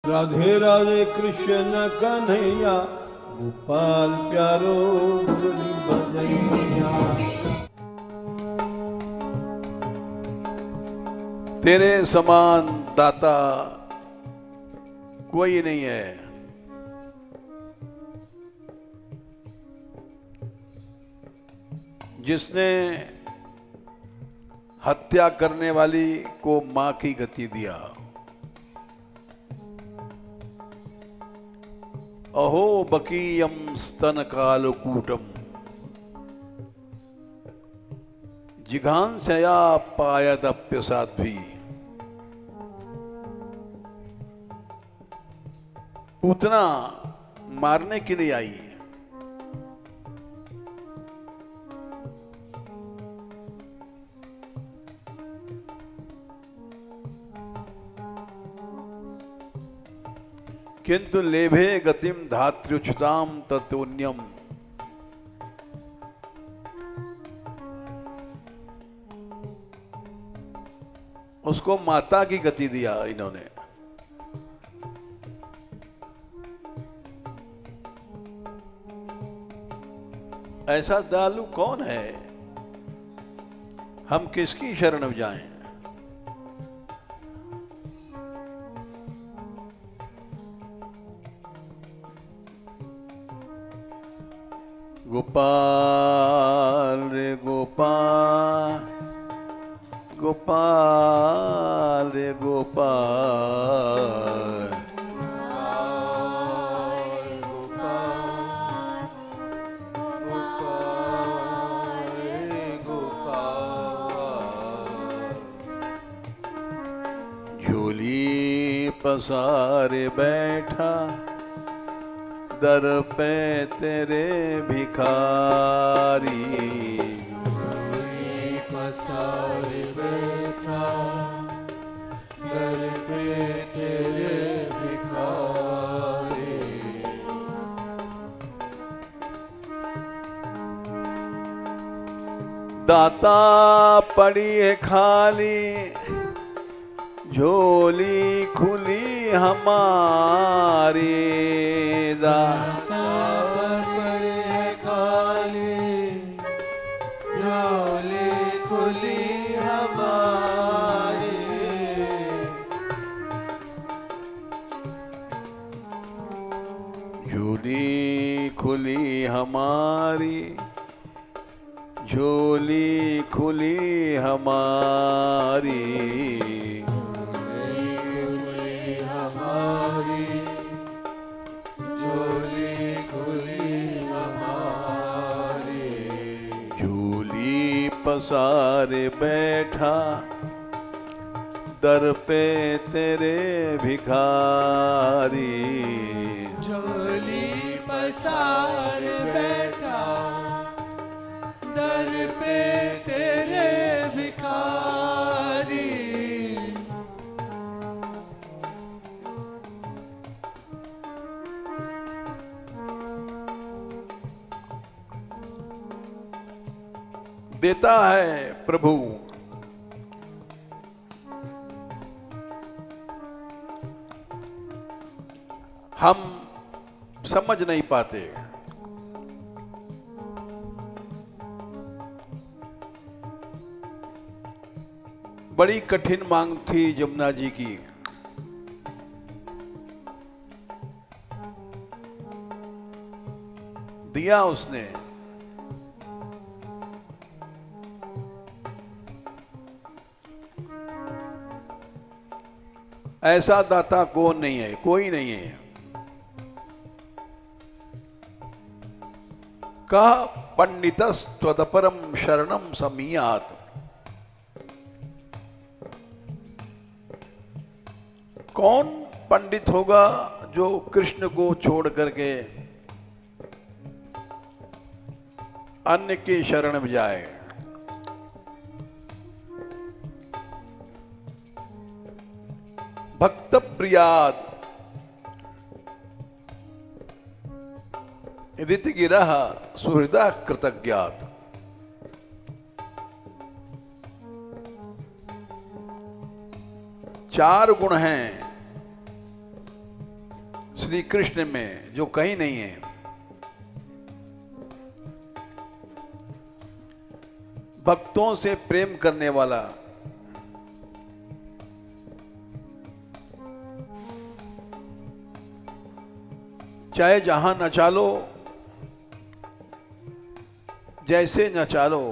राधे राधे कृष्ण कन्हैया, गोपाल प्यारो मुरली बजैया। तेरे समान दाता कोई नहीं है। जिसने हत्या करने वाली को मां की गति दिया। अहो बकीयम स्तन कालकूटम जिघांसया पायदप्य साध्वी। पूतना मारने के लिए आई है। किंतु लेभे गतिम धात्र्युच्युताम तत्पुण्यम। उसको माता की गति दिया इन्होंने। ऐसा दयालु कौन है? हम किसकी शरण में जाएं? गोपाल रे गोपाल, गोपाल रे गोपाल, झोली पसारे बैठा दर पे तेरे भिखारी। झोली पसारे बैठा दर पे तेरे भिखारी। दाता पड़ी है खाली, झोली खुली हमारी। दाता पड़ी है खाली, झोली खुली हमारी। झोली खुली हमारी, झोली खुली हमारी। पसारे बैठा दर पे तेरे भिखारी। झोली पसारे बैठा दर पे तेरे भिखारी। देता है प्रभु, हम समझ नहीं पाते। बड़ी कठिन मांग थी जमुना जी की। दिया उसने। ऐसा दाता कौन नहीं है? कोई नहीं है। कह पंडितस्त्वदपरम शरणम समीयात। कौन पंडित होगा जो कृष्ण को छोड़ करके अन्य की शरण में जाए? भक्त प्रियाद ऋतगिरः सुहृदः कृतज्ञात। चार गुण हैं श्री कृष्ण में जो कहीं नहीं है। भक्तों से प्रेम करने वाला, चाहे जहां नचा लो, जैसे नचा लो,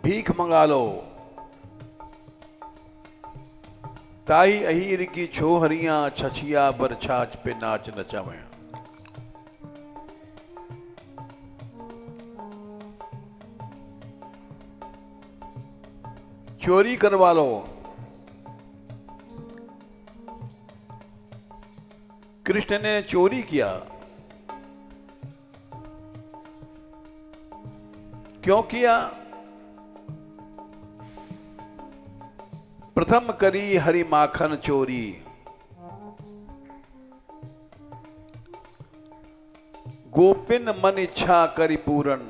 भीख मंगा लो, ताई अहीर की छोहरियां छछिया बरछाछ पे नाच नचावें। चोरी करवा लो, कृष्ण ने चोरी किया, क्यों किया? प्रथम करी हरि माखन चोरी, गोपिन मन इच्छा करी पूरन,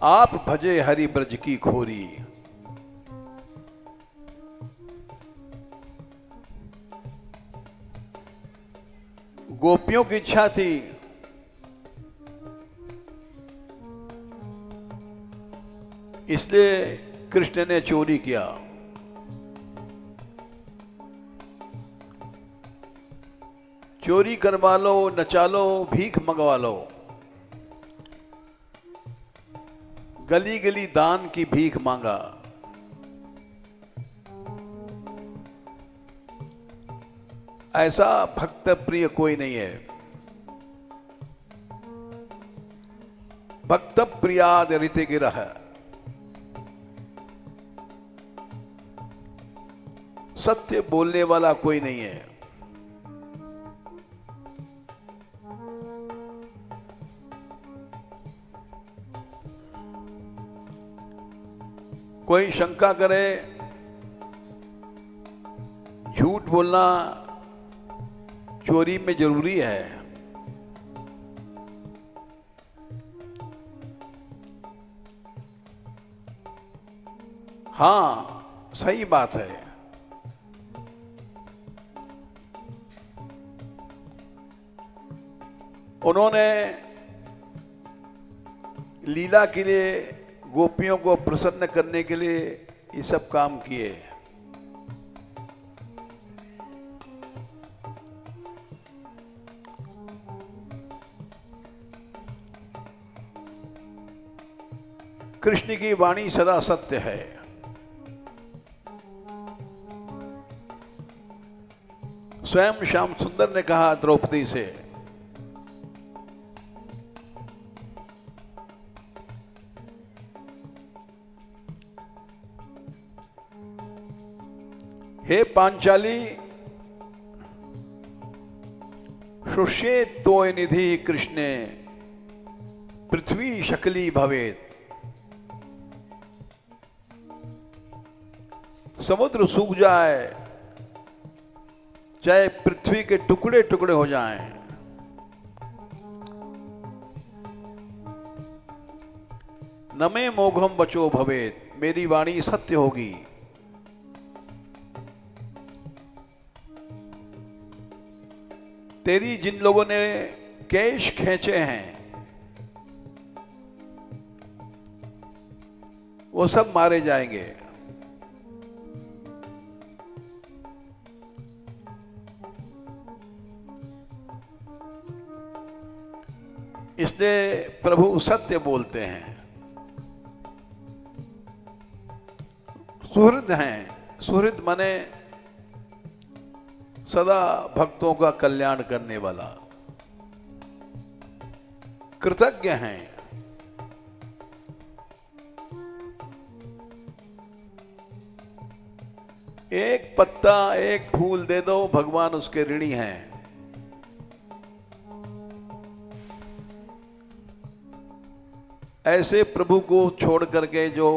आप भजे हरि ब्रज की खोरी। गोपियों की इच्छा थी, इसलिए कृष्ण ने चोरी किया। चोरी करवा लो, नचा लो, भीख मंगवा लो, गली गली दान की भीख मांगा। ऐसा भक्त प्रिय कोई नहीं है। भक्त प्रियाद ऋति गिरह, सत्य बोलने वाला कोई नहीं है। कोई शंका करे झूठ बोलना चोरी में जरूरी है, हाँ सही बात है। उन्होंने लीला के लिए, गोपियों को प्रसन्न करने के लिए ये सब काम किए। कृष्ण की वाणी सदा सत्य है। स्वयं श्याम सुंदर ने कहा द्रौपदी से, हे पांचाली, शुष्ये तोय निधि कृष्णे पृथ्वी शकली भवेत। समुद्र सूख जाए, चाहे पृथ्वी के टुकड़े टुकड़े हो जाएं, न मे मोघम बचो भवेत, मेरी वाणी सत्य होगी। तेरी जिन लोगों ने केश खींचे हैं वो सब मारे जाएंगे। इसलिए प्रभु सत्य बोलते हैं, सुहृद हैं। सुहृद माने सदा भक्तों का कल्याण करने वाला। कृतज्ञ हैं, एक पत्ता एक फूल दे दो, भगवान उसके ऋणी हैं। ऐसे प्रभु को छोड़ करके जो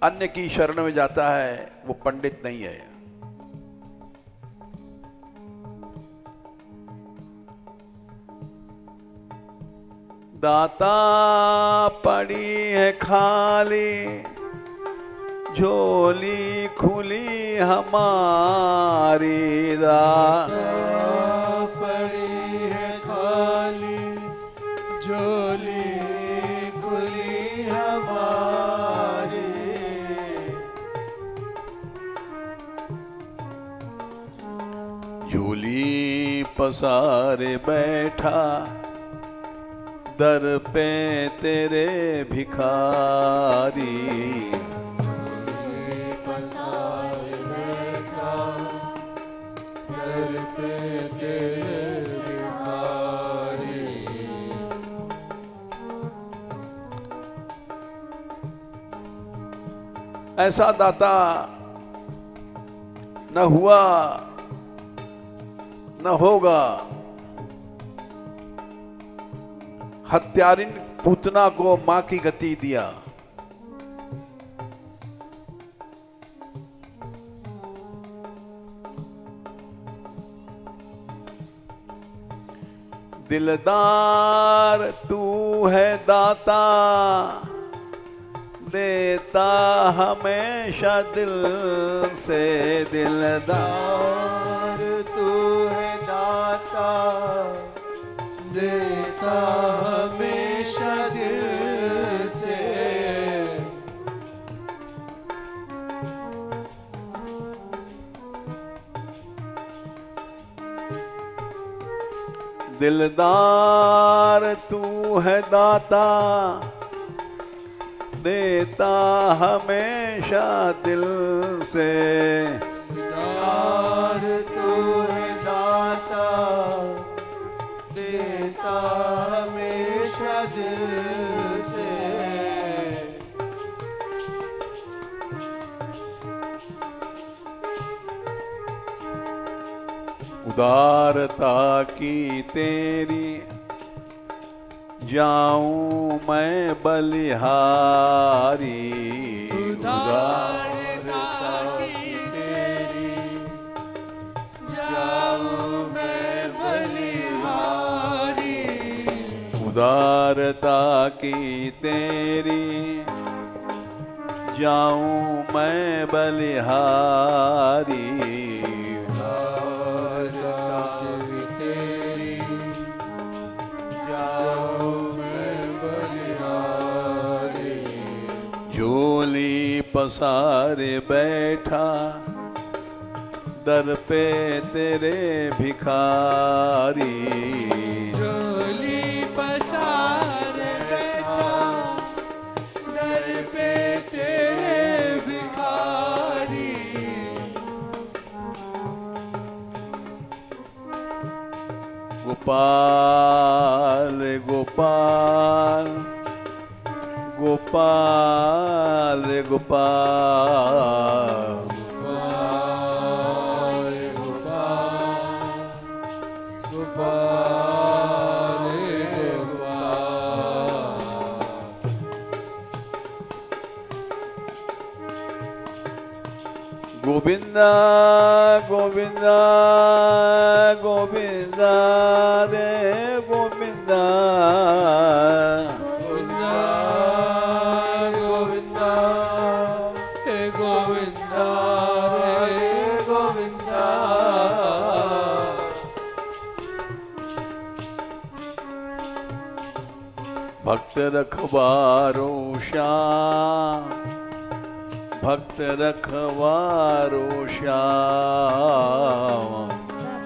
अन्य की शरण में जाता है वो पंडित नहीं है। दाता पड़ी है खाली, झोली खुली हमारी दाता पड़ी है खाली झोली खुली हमारी झोली पसारे बैठा दर पे तेरे भिखारी पसारे बैठा दर पे तेरे भिखारी ऐसा दाता न हुआ न होगा। हत्यारिन पूतना को मां की गति दिया। दिलदार तू है दाता देता हमेशा दिल से दिलदार तू है दाता देता हमेशा दिल से दिलदार तू है दाता देता हमेशा दिल से दिलदार तू है दाता देता हमेशा दिल से उदारता की तेरी जाऊं मैं बलिहारी। उदारता की तेरी जाऊं मैं बलिहारी उदारता की तेरी जाऊं मैं बलिहारी। झोली पसारे बैठा दर पे तेरे भिखारी। झोली पसारे बैठा दर पे तेरे भिखारी गोपाल गोपाल गोपाल गोपाल गोविंदा गोविंदा गोविंदा रे गोविंदा गोविंदा हे गोविंदा रे गोविंदा भक्त रखवारो श्याम भक्त रखवारो श्याम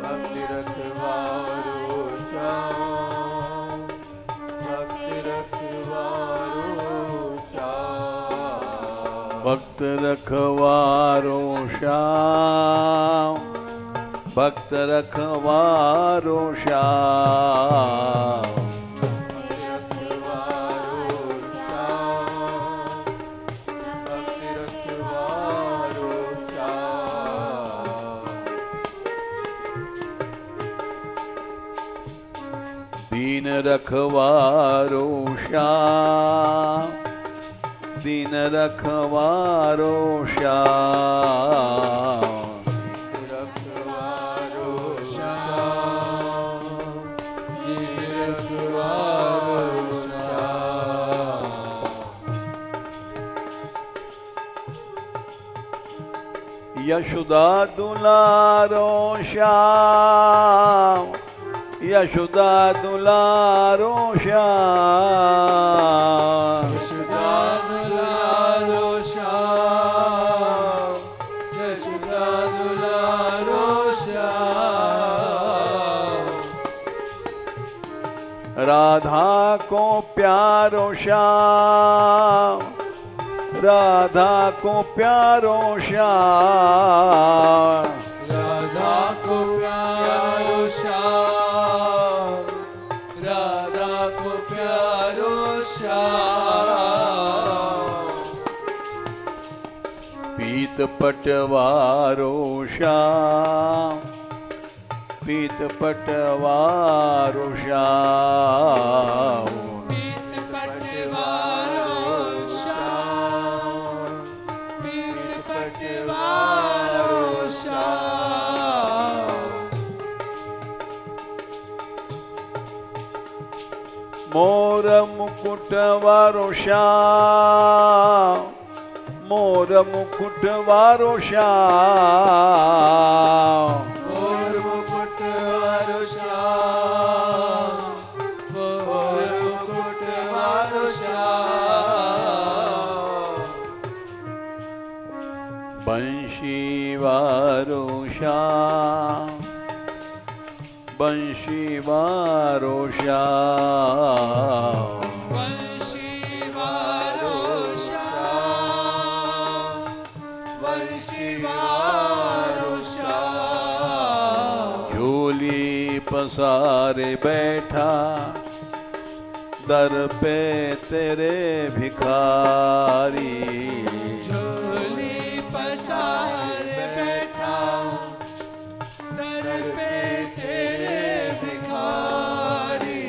भक्ति रखवारो श्याम भक्ति रखवारो श्याम भक्त रखवारो श्याम भक्त रखवारो श्याम दीन रखवारो श्याम दीन रखवारो श्याम रखवारो श्याम रखवारो श्याम यशोदा दुलारो श्याम, यशोदा दुलारो श्याम, यशोदा दुलारो श्याम, यशोदा दुलारो श्याम। राधा को प्यारो श्याम, राधा को प्यारो श्याम, राधा को प्यारो श्याम, राधा को प्यारो श्याम। पीत पटवारो श्याम, पीत पटवारो श्याम, पीत पटवारो श्याम, पीत पटवारो श्याम। मोर मुकुट वारो श्याम, मोर मुकुट वारो श्याम, मोर मुकुट वारो श्याम, मोर मुकुट वारो श्याम। बंशी वारो श्याम, बंशी वारो श्याम, वंशी वारो श्याम, वंशी वारो श्याम। झोली पसारे बैठा दर पे तेरे भिखारी, झोली पसारे बैठा दर पे तेरे भिखारी।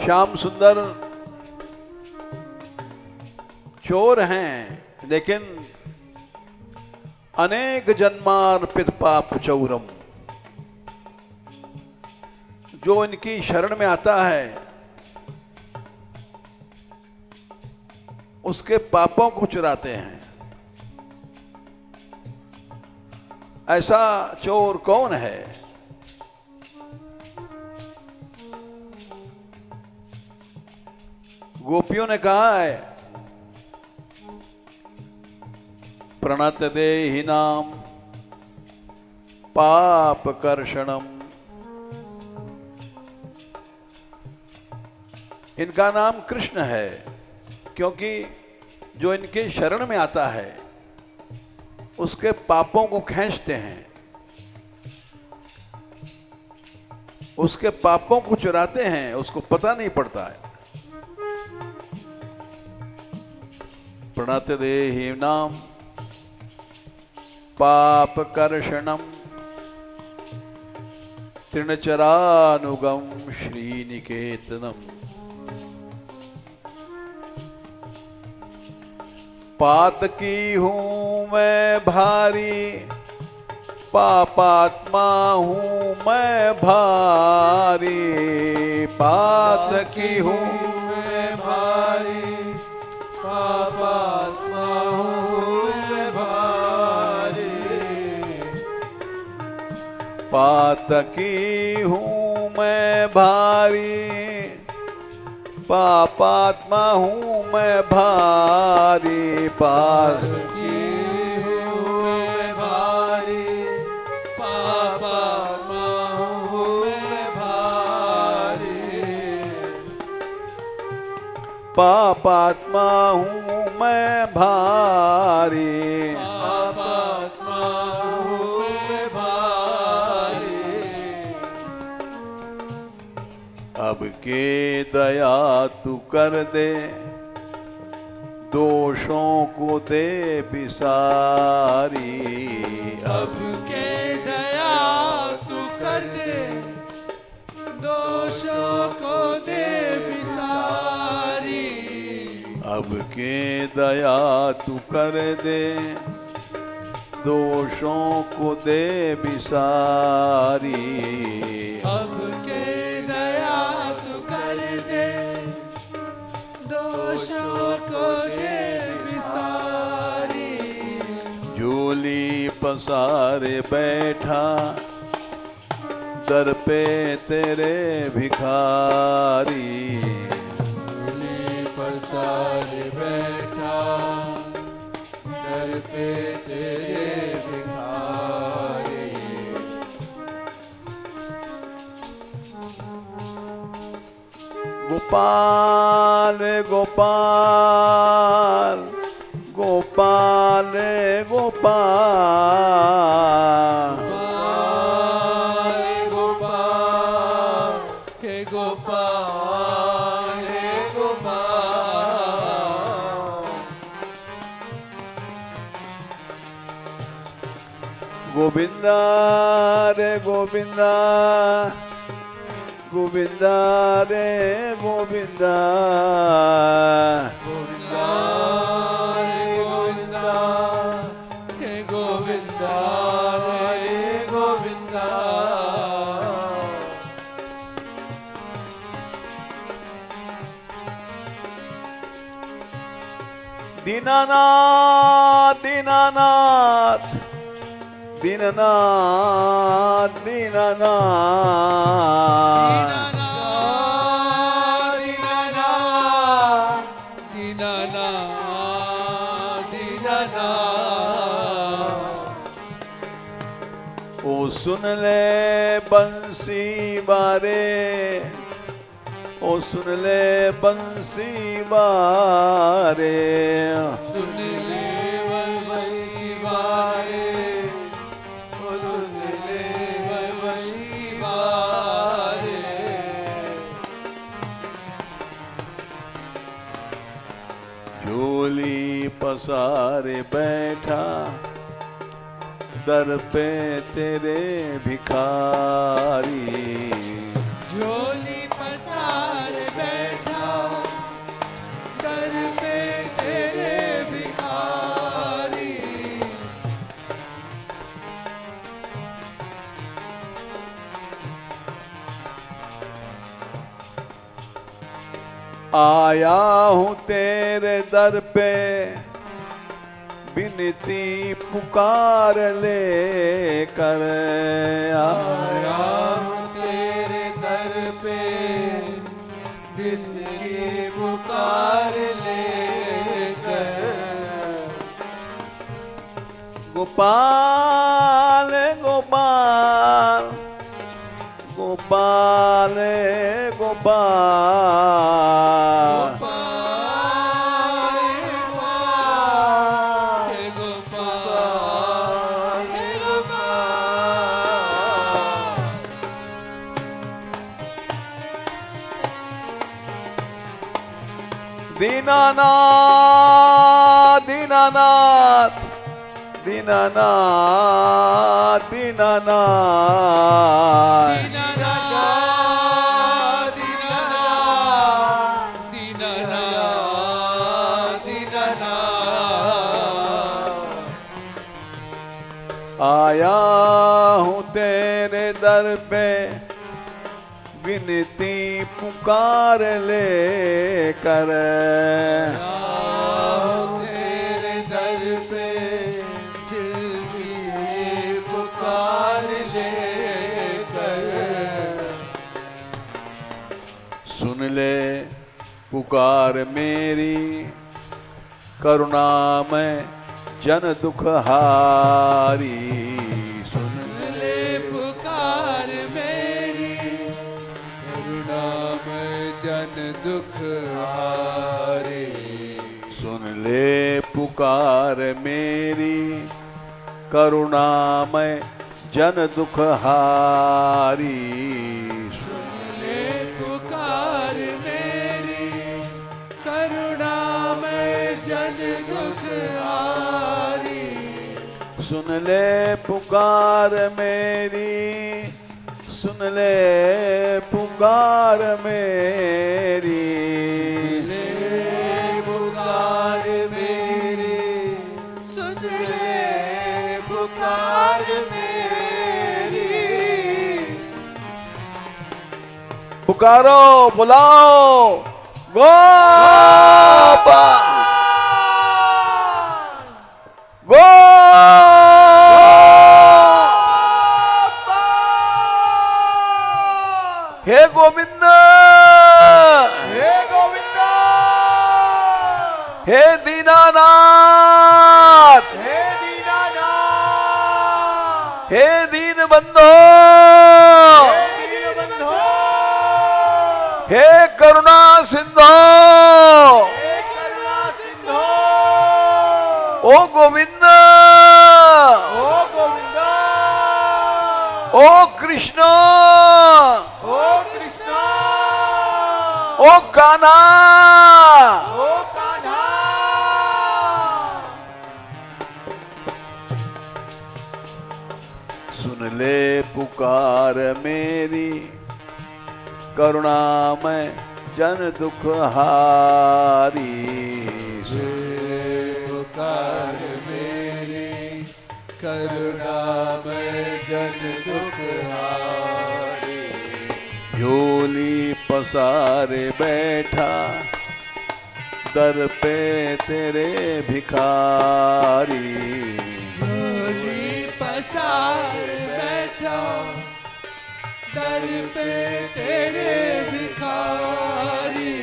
श्याम सुंदर चोर हैं, लेकिन अनेक जन्मार्पित पाप चौरम, जो इनकी शरण में आता है उसके पापों को चुराते हैं। ऐसा चोर कौन है? गोपियों ने कहा है, प्रणत देहि नाम पाप कर्षणम। इनका नाम कृष्ण है, क्योंकि जो इनके शरण में आता है उसके पापों को खींचते हैं, उसके पापों को चुराते हैं, उसको पता नहीं पड़ता है। प्रणत देहि नाम पाप कर्षणम तृणचरानुगम श्रीनिकेतनम। पातकी हूं मैं भारी, पापात्मा हूं मैं भारी, पातकी हूं मैं भारी, पापात्मा हूँ मैं भारी। पातकी हूं मैं भारी, पापात्मा हूं मैं भारी, पातकी हूँ मैं भारी, पापात्मा हूँ मैं भारी। पापात्मा हूं मैं भारी, पापात्मा हूँ मैं भारी। अब के दया तू कर दे, दोषों को दे बिसारी। अब के दया तू कर दे, दोषों को दे बिसारी। अब के दया तू कर दे, दोषों को दे बिसारी। अब के दया पसारे बैठा दर पे तेरे भिखारी। झोली पसारे बैठा दर पे तेरे भिखारी। गोपाल गोपाल गोपाल गोपाल गोपाल हे गोपाल हे गोपाल। गोविंदा रे गोविंदा गोविंदा रे गोविंदा। गोविंदा हे गोविंदा हे गोविंदा हे गोविंदा। दीनानाथ दीनानाथ दीनानाथ दीनानाथ। ओ सुन ले बंसी बारे ओ सुन ले बंसी बारे। सुन ले बंसी बारे ओ सुन ले बंसी बारे। झोली पसारे बैठा दर पे तेरे भिखारी। झोली पसारे बैठा दर पे तेरे भिखारी। आया हूँ तेरे दर पे विनती पुकार ले कर। आया हूँ तेरे दर पे दिल की पुकार लेकर। गोपाल गोपाल गोपाल गोपाल। दीनानाथ दीनानाथ दीनानाथ दीनानाथ। आया हूँ तेरे दर पे विनती पुकार ले कर। तेरे दर पे दिल की पुकार लेकर। सुन ले पुकार मेरी करुणामय जन दुख हारी। सुन ले पुकार मेरी करुणामय जन दुख हारे। सुन ले पुकार मेरी करुणामय जन दुख हारी। सुन ले पुकार मेरी करुणामय जन दुख हारी। सुन ले पुकार मेरी सुन ले पुकार मेरी। ले पुकार मेरी सुन ले पुकार मेरी। पुकारो बुलाओ गोपाल गोपाल। हे गोविंद, हे गोविंद, हे दीनानाथ, हे दीनानाथ, हे दीन बंधो, हे दीनबंधो, हे करुणा सिंधो, हे करुणा सिंधो, ओ गोविंद, ओ गोविंद, ओ कृष्ण, ओ कृष्ण, ओ कान्हा, ओ कान्हा। सुन ले पुकार मेरी, करुणामय जन दुख हारी। पुकार मेरी, करुणामय जन दुख हारी। झोली पसारे बैठा, दर पे तेरे भिखारी। झोली पसार बैठा, दर पे तेरे भिखारी।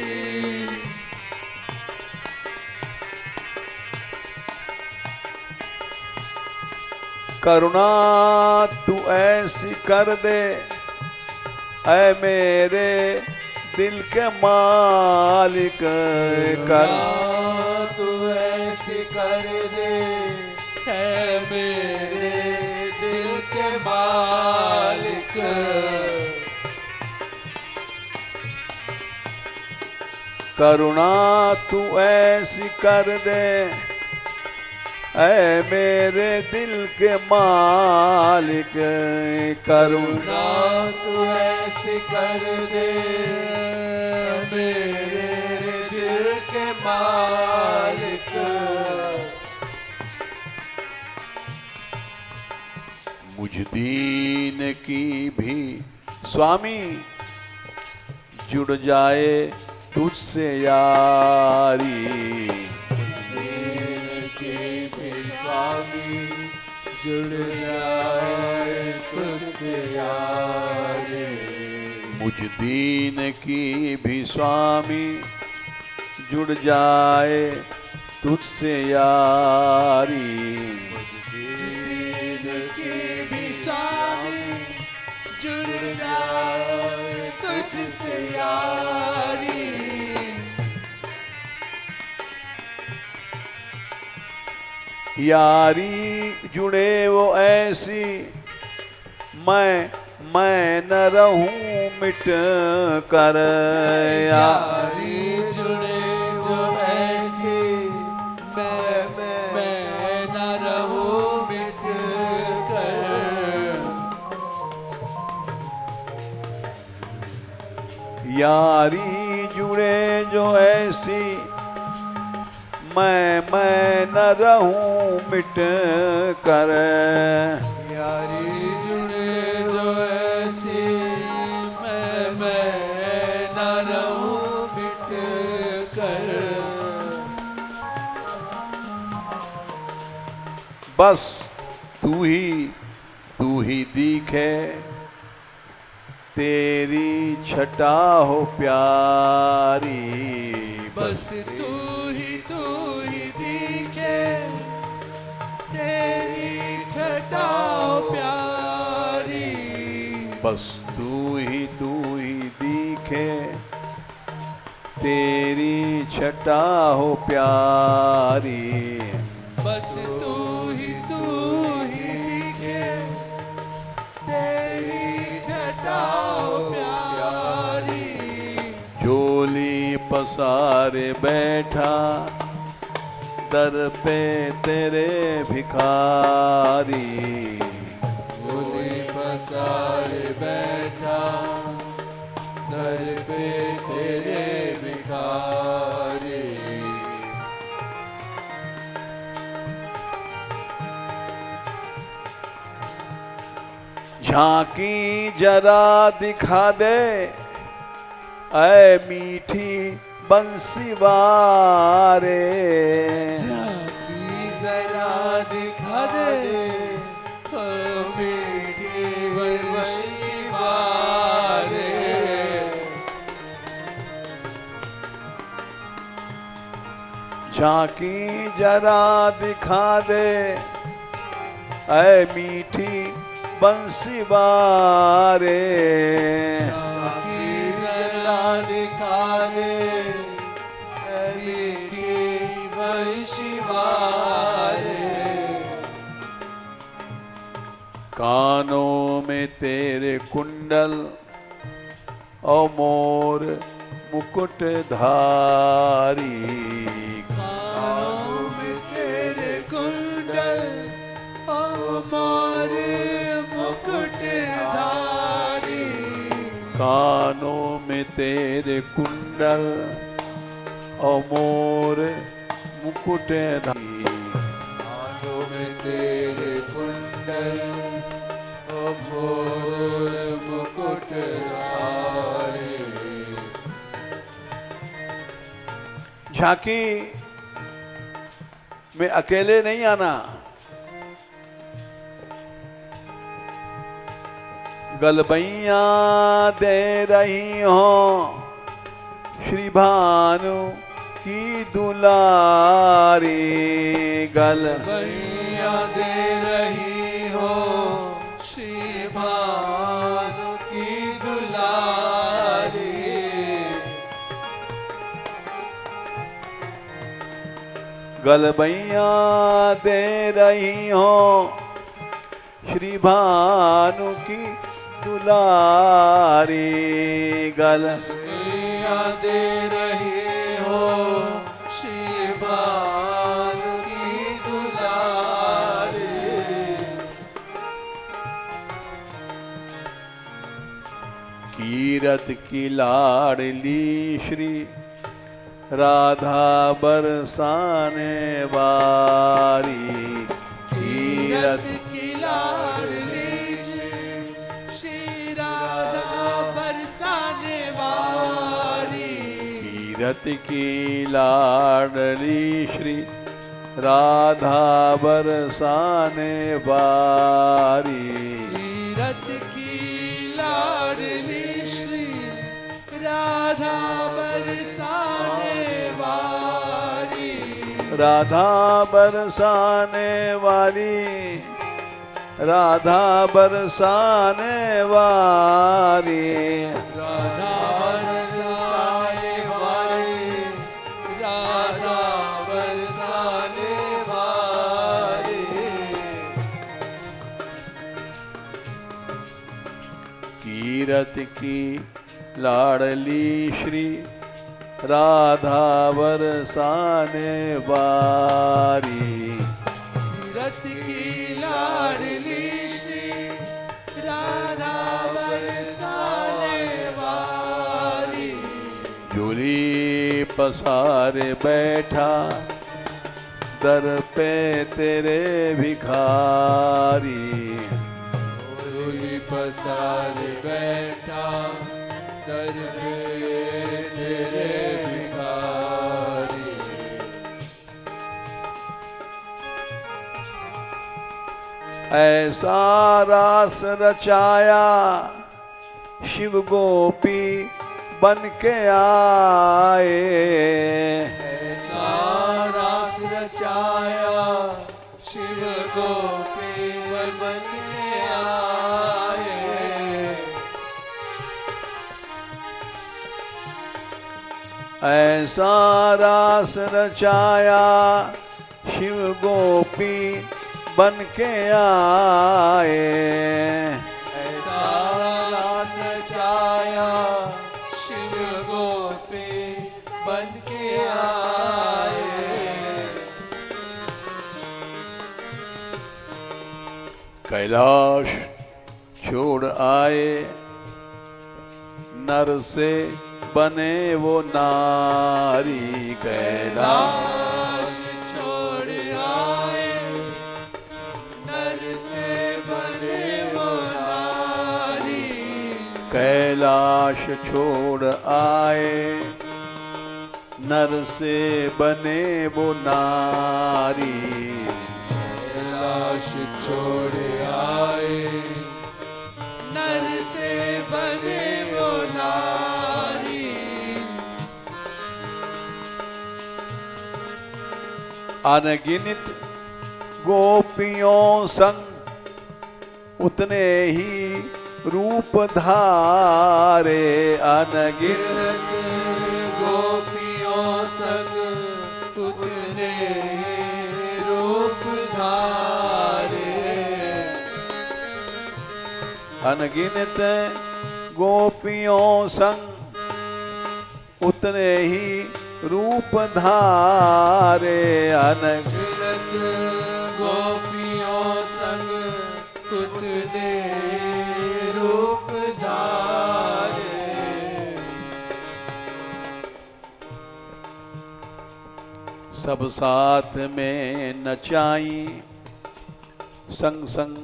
करुणा तू ऐसी कर दे, ऐ मेरे दिल के मालिक। तू ऐसी कर दे, है मेरे दिल के मालिक। करुणा तू ऐसी कर दे, ऐ मेरे दिल के मालिक। करुणा तू ऐसी कर दे, मेरे दिल के मालिक। मुझ दीन की भी स्वामी, जुड़ जाए तुझसे यारी। स्वामी जुड़ जाए तुझसे यारी। मुझ दीन की भी स्वामी, जुड़ जाए तुझसे यारी। दीन की भी स्वामी, जुड़ जाए तुझसे यारी। यारी जुड़े वो ऐसी, मैं न रहूं मिट कर। यारी जुड़े जो ऐसी, मैं न रहूं मिट कर। यारी जुड़े जो ऐसी, मैं न रहूं मिट कर। यारी जुड़े जो ऐसी, मैं न रहूं मिट कर। बस तू ही दिखे, तेरी छटा हो प्यारी। बस तू ही दिखे, तेरी छटा प्यारी। बस तू ही दिखे, तेरी छटा हो प्यारी। बस तू ही दिखे, तेरी छटा प्यारी। झोली पसारे बैठा, दर पे तेरे भिखारी। झोली पसारे बैठा, दर पे तेरे भिखारी। झांकी जरा दिखा दे, ऐ मीठी बंसी वारे। झांकी जरा दिखा दे, ओ मीठी बंसी वारे। झांकी जरा दिखा दे ऐ मीठी बंसी बारे। झांकी जरा दिखा दे ऐ मीठी बंसी बारे। कानों में तेरे कुंडल और मोर मुकुट धारी। कानों में तेरे कुंडल और मोर मुकुट धारी। कानों में तेरे कुंडल और मोर मुकुट धारी। कानों में तेरे कुंडल और मोर मुकुट धारी। झांकी में अकेले नहीं आना, गलबैया दे रही हो श्री भानु की दुलारी। गलबैया दे रही हो श्री भानु की दुलारी। गलबैया दे रही हो श्री भानु की दुलारी। गलबैया दे रही हो श्री भानु की दुलारी। कीरत की लाडली श्री राधा बरसाने वारी। कीरत की लाडली श्री राधा बरसाने वारी। कीरत की लाडली श्री राधा बरसाने वारी। कीरत की लाडली श्री राधा बरसाने वारी। राधा बरसाने वाली, राधा बरसाने वाली। राधा बरसाने वाली, राधा बरसाने वाली। कीरत की लाडली श्री राधा बरसाने वारी। कीरत की लाडली श्री राधा बरसाने वाली। झूली पसारे बैठा दर पे तेरे भिखारी। झूली पसारे बैठा दर पे तेरे भिखारी। ऐसा रास रचाया शिव गोपी बन के आए। ऐसा रास रचाया शिव गोपी बन के आए। ऐसा रास रचाया शिव गोपी बन के आए। ऐसा रास रचाया शिव गोपी बन के आए। कैलाश छोड़ आए नर से बने वो नारी। कैलाश छोड़ आए नर से बने वो नारी। कैलाश छोड़ आए नर से बने वो नारी। कैलाश छोड़ आए नर से बने वो नारी। अनगिनत गोपियों संग उतने ही रूप धारे, अनगिनत गोपियों संग उतने रूप धारे, अनगिनत गोपियों संग उतने ही रूप धारे, अनगिनत गोपियों संग उतने रूप धारे, सब साथ में नचाई संग संग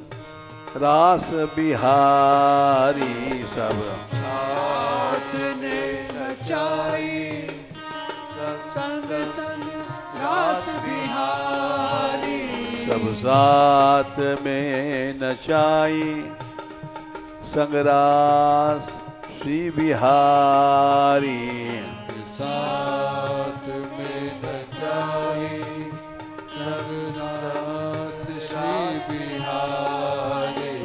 रास बिहारी, सब साथ ने नचाई संग संग रास बिहारी, सब साथ में नचाई संग रास श्री बिहारी, साथ में नचाई संग रास श्री बिहारी,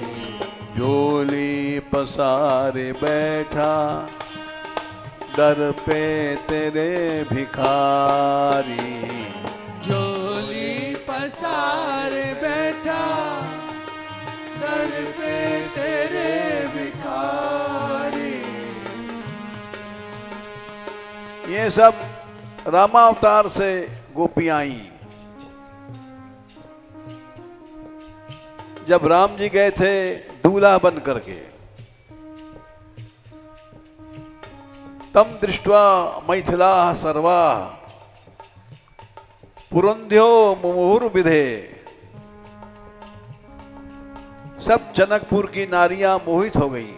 झोली पसारे बैठा दर पे तेरे भिखारी, झोली पसार बैठा दर पे तेरे भिखारी, ये सब रामावतार से गोपियां आई। जब राम जी गए थे दूल्हा बन करके, तम दृष्ट्वा मैथिला सर्वा पुरंध्यो मुहुर्विधे, सब जनकपुर की नारियां मोहित हो गई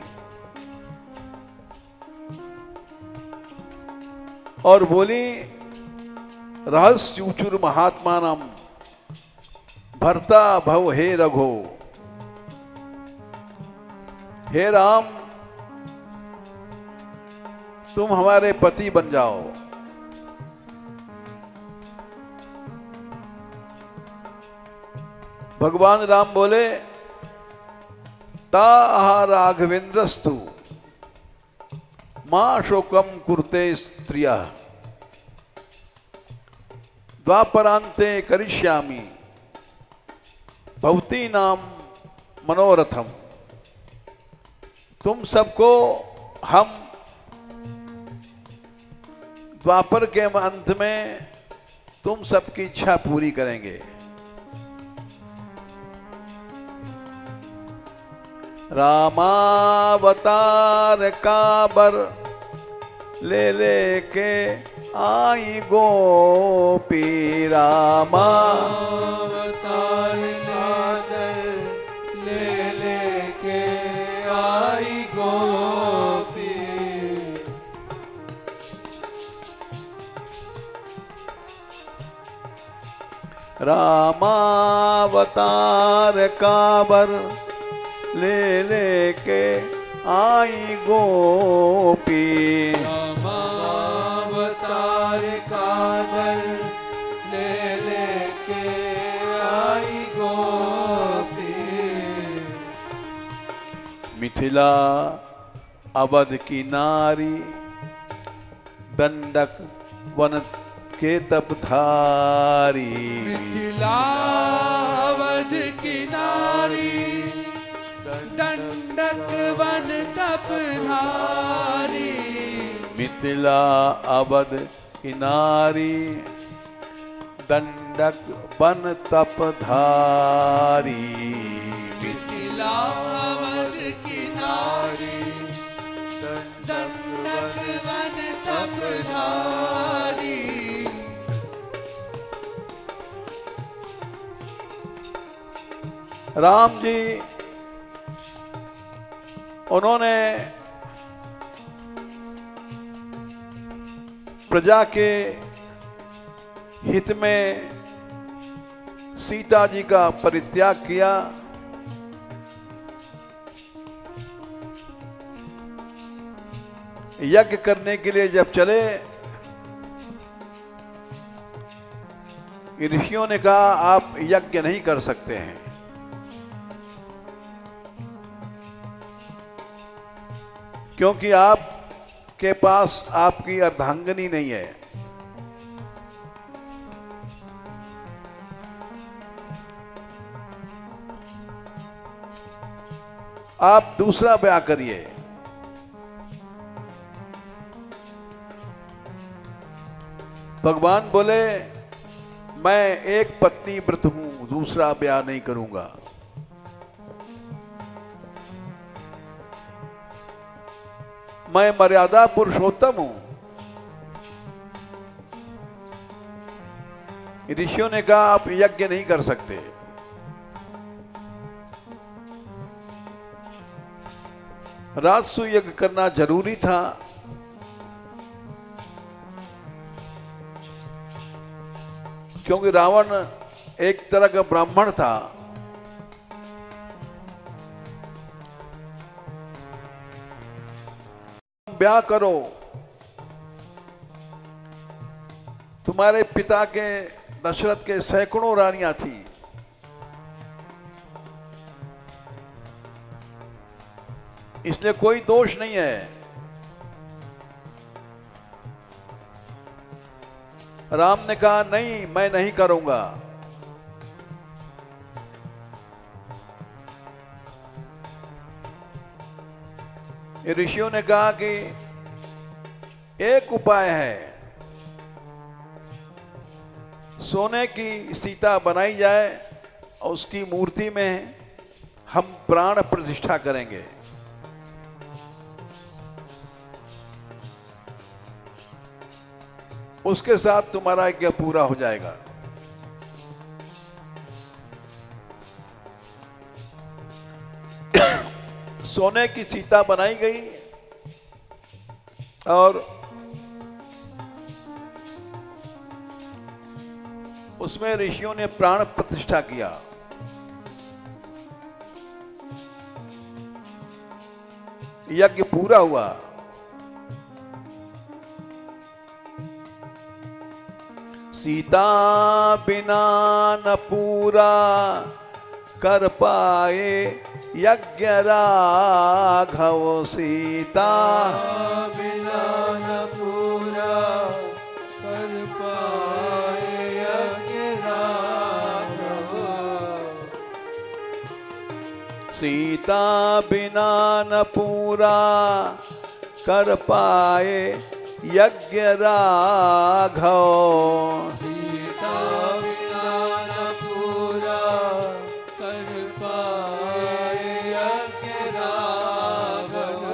और बोली, रहस्यूचुर महात्मानम भर्ता भव हे रघो, हे राम तुम हमारे पति बन जाओ। भगवान राम बोले, ता राघवेंद्रस्तु मां शोकम कुरुते स्त्रिया, द्वापरांते करिष्यामि भवती नाम मनोरथम। तुम सबको हम द्वापर के अंत में तुम सबकी इच्छा पूरी करेंगे। रामावतार काबर ले लेके आई गोपी, रामा अवतार कादर ले लेके आई गोपी, रामावतार काबर ले लेके आई गोपी, रामावतार कादर ले लेके आई गोपी, मिथिला अवध की नारी दंडक वन के तप धारी, मिथिला अवध की नारी दंडक वन तपधारी, मिथिला अवध की नारी दंडक वन तप धारी, मिथिला अवध की नारी दंडक वन तपधारी, राम जी उन्होंने प्रजा के हित में सीता जी का परित्याग किया। यज्ञ करने के लिए जब चले ऋषियों ने कहा आप यज्ञ नहीं कर सकते हैं, क्योंकि आपके पास आपकी अर्धांगिनी नहीं है। आप दूसरा ब्याह करिए। भगवान बोले मैं एक पत्नी व्रत हूं, दूसरा ब्याह नहीं करूंगा। मैं मर्यादा पुरुषोत्तम हूं। ऋषियों ने कहा आप यज्ञ नहीं कर सकते। राजसु यज्ञ करना जरूरी था, क्योंकि रावण एक तरह का ब्राह्मण था। ब्याह करो, तुम्हारे पिता के दशरथ के सैकड़ों रानियां थी, इसलिए कोई दोष नहीं है। राम ने कहा नहीं, मैं नहीं करूंगा। ऋषियों ने कहा कि एक उपाय है, सोने की सीता बनाई जाए और उसकी मूर्ति में हम प्राण प्रतिष्ठा करेंगे। उसके साथ तुम्हारा यज्ञ पूरा हो जाएगा। सोने की सीता बनाई गई और उसमें ऋषियों ने प्राण प्रतिष्ठा किया। यज्ञ पूरा हुआ। सीता बिना न पूरा कर पाए यज्ञ राघव। सीता बिना न पूरा कर पाए यज्ञ राघव। सीता बिना न पूरा कर पाए यज्ञ राघव। सीता बिना न पूरा कर पाए यज्ञ राघव।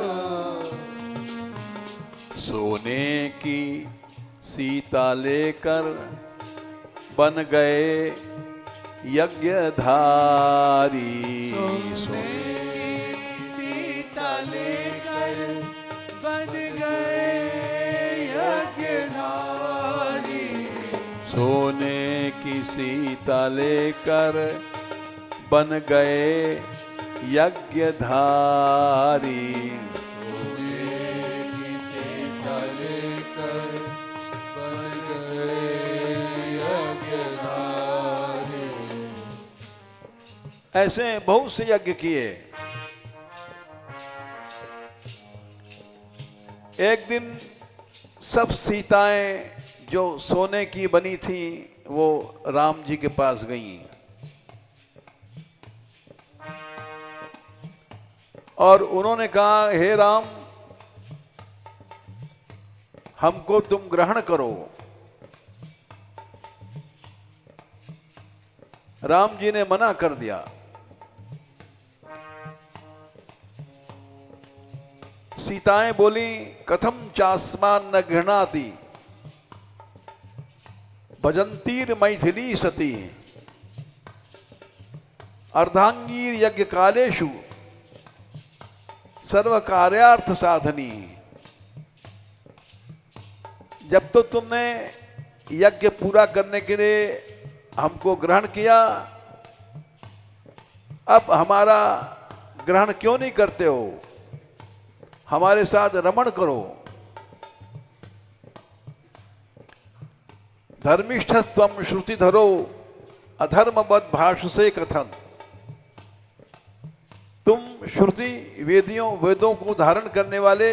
सोने की सीता लेकर बन गए यज्ञधारी। सोने की सीता लेकर बन गए यज्ञधारी। सोने की सीता लेकर बन गए यज्ञधारी। ऐसे बहुत से यज्ञ किए। एक दिन सब सीताएं जो सोने की बनी थी वो राम जी के पास गईं और उन्होंने कहा, हे राम, हमको तुम ग्रहण करो। राम जी ने मना कर दिया। सीताएं बोली, कथम चास्मान न गृह्णाति भजंतीर मैथिली सती अर्धांगीर यज्ञ कालेषु सर्व कार्यार्थ साधनी। जब तो तुमने यज्ञ पूरा करने के लिए हमको ग्रहण किया, अब हमारा ग्रहण क्यों नहीं करते हो? हमारे साथ रमण करो, धर्मिष्ठत्वम श्रुतिधरो अधर्मवद भाषसे कथन। तुम श्रुति वेदों को धारण करने वाले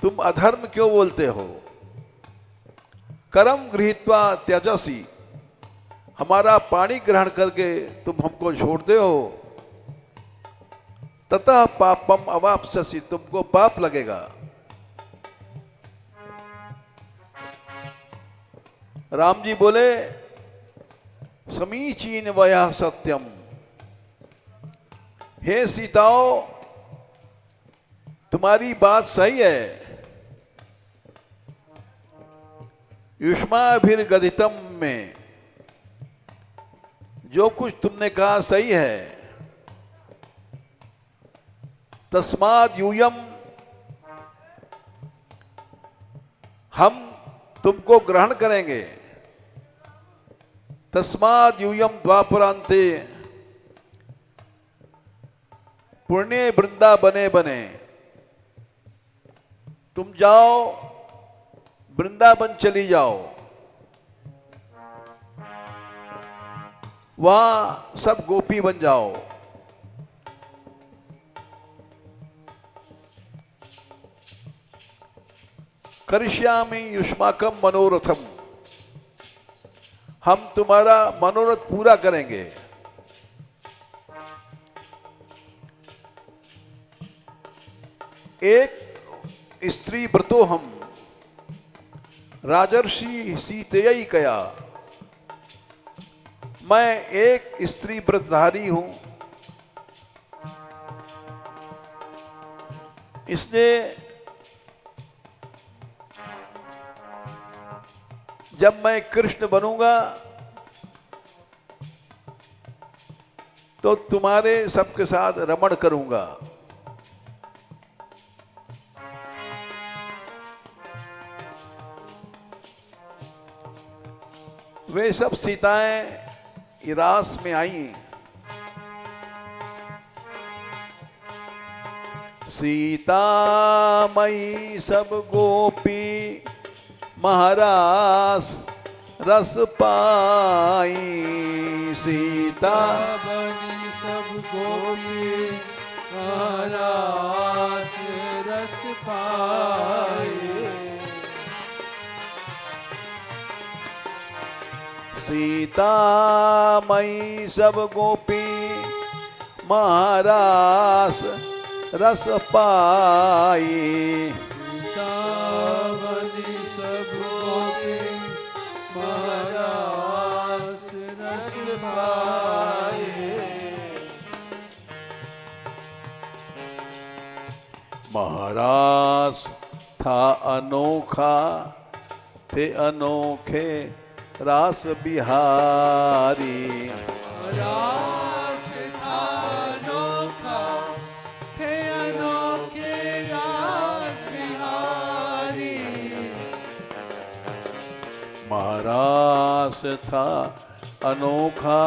तुम अधर्म क्यों बोलते हो? करम गृहीत्वा त्यजसी, हमारा पानी ग्रहण करके तुम हमको छोड़ते हो। ततः पापम अवाप्स्यसि, तुमको पाप लगेगा। राम जी बोले समीचीन वयः सत्यम, हे सीताओ तुम्हारी बात सही है। युष्माभिर्गदितम में जो कुछ तुमने कहा सही है। तस्माद् यूयम, हम तुमको ग्रहण करेंगे। तस्माद् यूयम द्वापरांते पुण्य वृंदा बने बने। तुम जाओ वृंदावन चली जाओ, वहां सब गोपी बन जाओ। करिष्यामि युष्माकम मनोरथम, हम तुम्हारा मनोरथ पूरा करेंगे। एक स्त्री व्रतो हम राजर्षि सीतयी कया, मैं एक स्त्री व्रतधारी हूं, इसने जब मैं कृष्ण बनूंगा तो तुम्हारे सबके साथ रमण करूंगा। वे सब सीताएं इरास में आई। सीता मई सब गोपी महारास रस पाई। सीता बनी सब गोपी महारास रस पाए। सीता मई सब गोपी महारास रस पाई। सीता बनी सब गोपी महारास रस पाए। महारास था अनोखा, थे अनोखे रास बिहारी। रास था अनोखा, थे अनोखे रास बिहारी। महारास था अनोखा,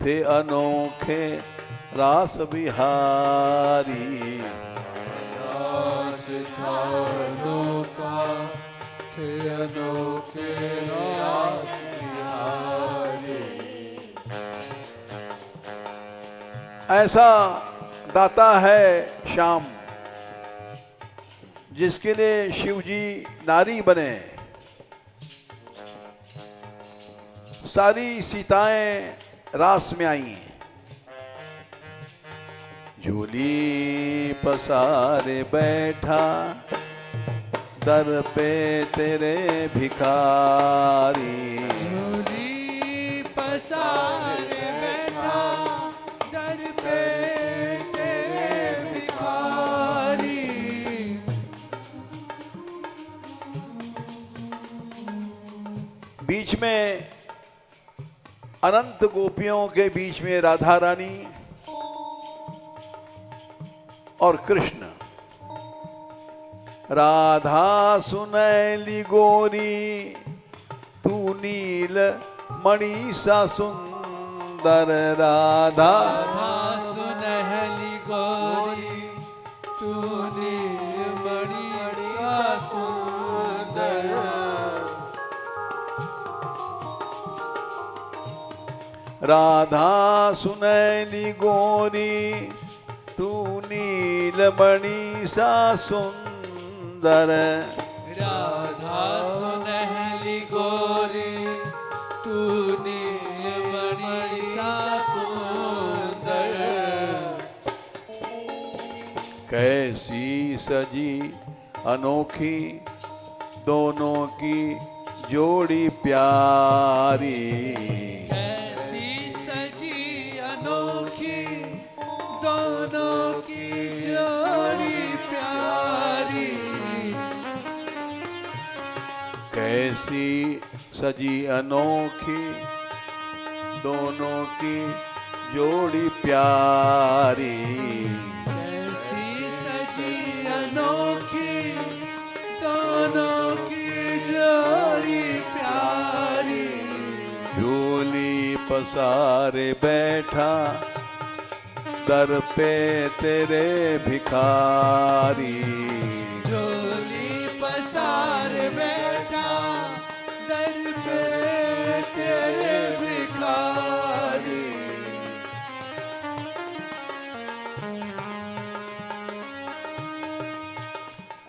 थे अनोखे रास बिहारी। रास था अनोखा, थे अनोखे रास बिहारी। ऐसा दाता है श्याम जिसके लिए शिव जी नारी बने। सारी सीताएं रास में आई। झूली पसारे बैठा दर पे तेरे भिखारी। झोली पसारे बैठा दर पे तेरे भिखारी। बीच में अनंत गोपियों के बीच में राधा रानी और कृष्ण। राधा सुनैली गोरी तू नील मणि सा सुंदर। राधा राधा सुनहली गोरी तू नीलमणि सा सुंदर। राधा सुनैली गोरी तू नीलमणि सा सुंदर। राधा सुनहली गोरी तू नीलमणि सा सुंदर। कैसी सजी अनोखी दोनों की जोड़ी प्यारी। कैसी सजी अनोखी दोनों की जोड़ी प्यारी। कैसी सजी अनोखी दोनों की जोड़ी प्यारी। कैसी सजी अनोखी दोनों की जोड़ी प्यारी। झोली पसारे बैठा दर पे तेरे भिखारी। झोली पसार बैठा दर पे तेरे भिखारी।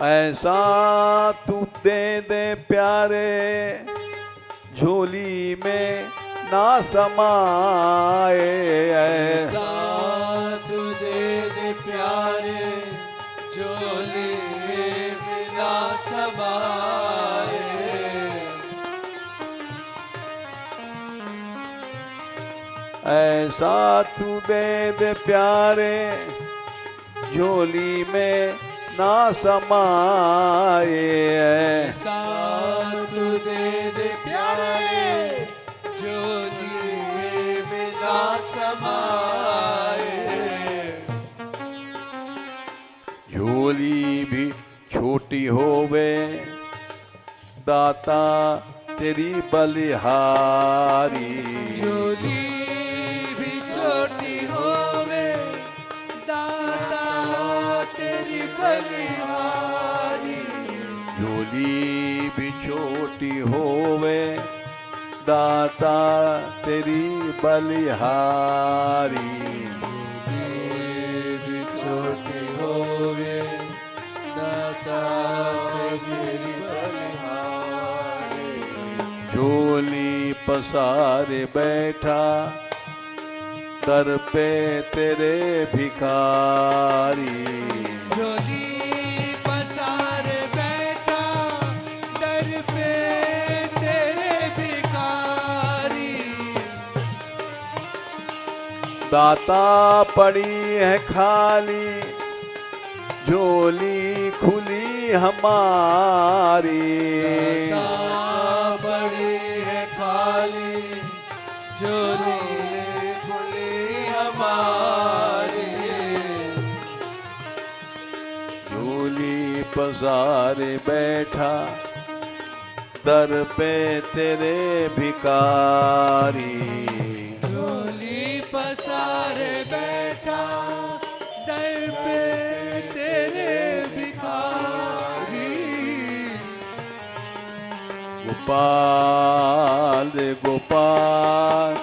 ऐसा तू दे दे प्यारे झोली में ना समाए। ऐसा तू दे दे प्यारे झोली में ना समाए। ऐसा तू दे दे प्यारे झोली में ना समाए। ऐसा तू दे दे प्यारे झोली में ना समाए। झोली भी छोटी होवे दाता तेरी बलिहारी। झोली भी छोटी होवे दाता तेरी बलिहारी। झोली भी छोटी होवे दाता तेरी बलिहारी। झोली भी छोटी होवे दाता तेरी बलिहारी। झोली पसारे बैठा दर पे तेरे भिखारी। झोली पसार बैठा दर पे तेरे भिखारी। दाता पड़ी है खाली झोली खुली हमारी। दाता बड़ी है खाली झोली खुली हमारी। झोली पसारे बैठा दर पे तेरे भिखारी। झोली पसार बैठा दर पे तेरे भिखारी। गोपाल गोपाल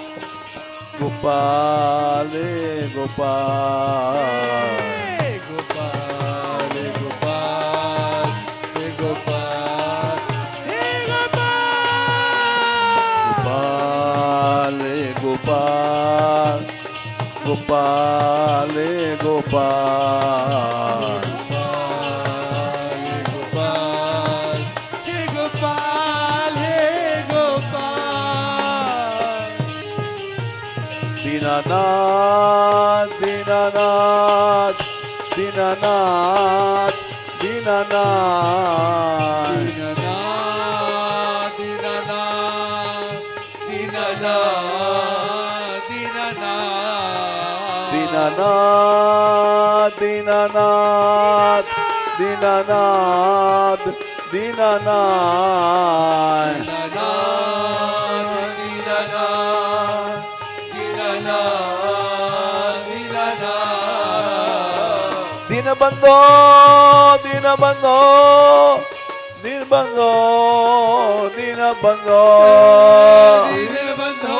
गोपाल गोपाल। गोपाल गोपाल गोपाल हे गोपाल गोपाल गोपाल गोपाल। गोपाल हे गोपाल हे गोपाल। दीनानाथ दीनानाथ दीनानाथ दीनानाथ। दीननाथ दीननाथ दीननाथ दीननाथ। दीनानाथ दीनानाथ दीनानाथ दीनानाथ। दीनबंधो दीनबंधो दीनबंधो दीनबंधो। दीनबंधो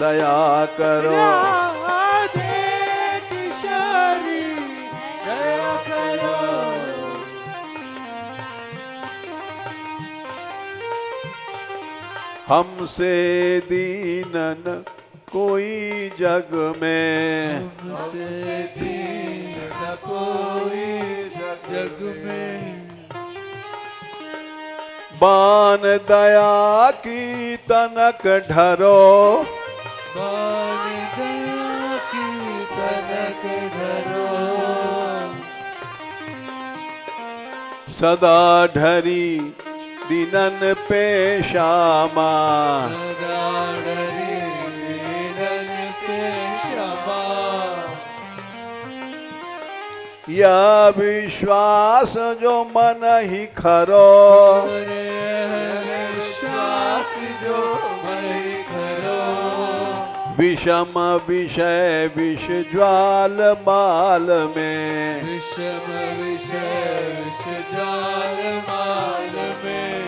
दया करो। राधे किशोरी दया करो। हमसे दीनन कोई जग में, हमसे दीन न कोई जग में। बान दया की तनक ढरो, बान दया की तनक धरो। सदा ढरी दिनन पे श्यामा, सदा डरी दीनन पे क्षमा। यह विश्वास जो मन ही खरो, श्वास जो मई करो। विषम विषय विष ज्वाल माल में, विषम विषय विष जाल माल में।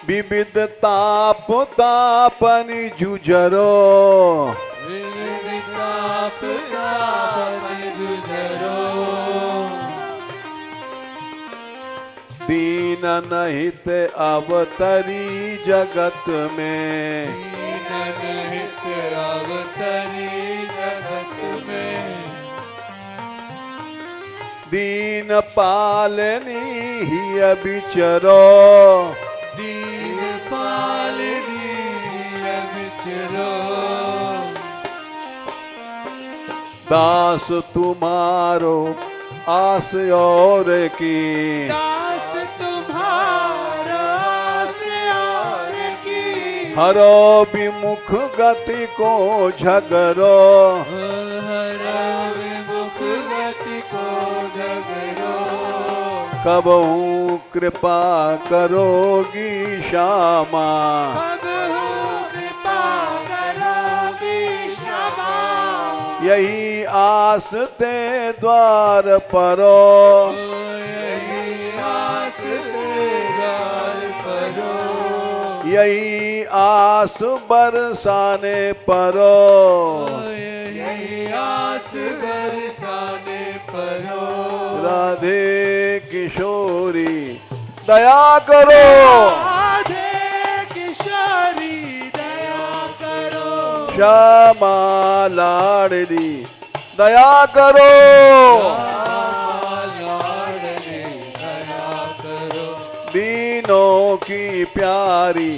विविध ताप तापनि जुझरो, विविध ताप तापनि जुझरो। दीन नहित अवतरी जगत में, दीनन हित अवतरी जगत में। दीन पालनी ही बिचरो, दीन पाल दीन विचरो। दास तुम्हारो आस और की, दास तुम्हारा से और की। हरो विमुख गति को झगरो, हर विमुख गति को झगरो। कबहू कृपा करोगी श्यामा, कबहू कृपा करोगी क्षमा। यही आस ते द्वार परो, यही आस द्वार परो। यही आस बरसाने परो। यही आस बरसाने परो। राधे किशोरी दया करो, राधे किशोरी दया करो। श्यामा लाडली दया करो, लाडली दया करो। दीनों की प्यारी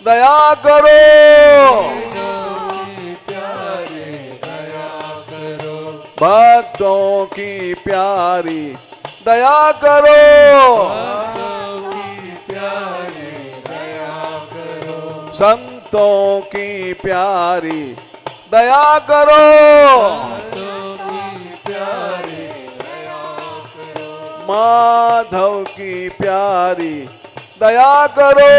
दया करो, प्यारे दया करो। भक्तों की प्यारी दया करो, प्यारे दया करो। संतों की प्यारी दया करो, प्यारे दया करो। माधव की प्यारी दया करो,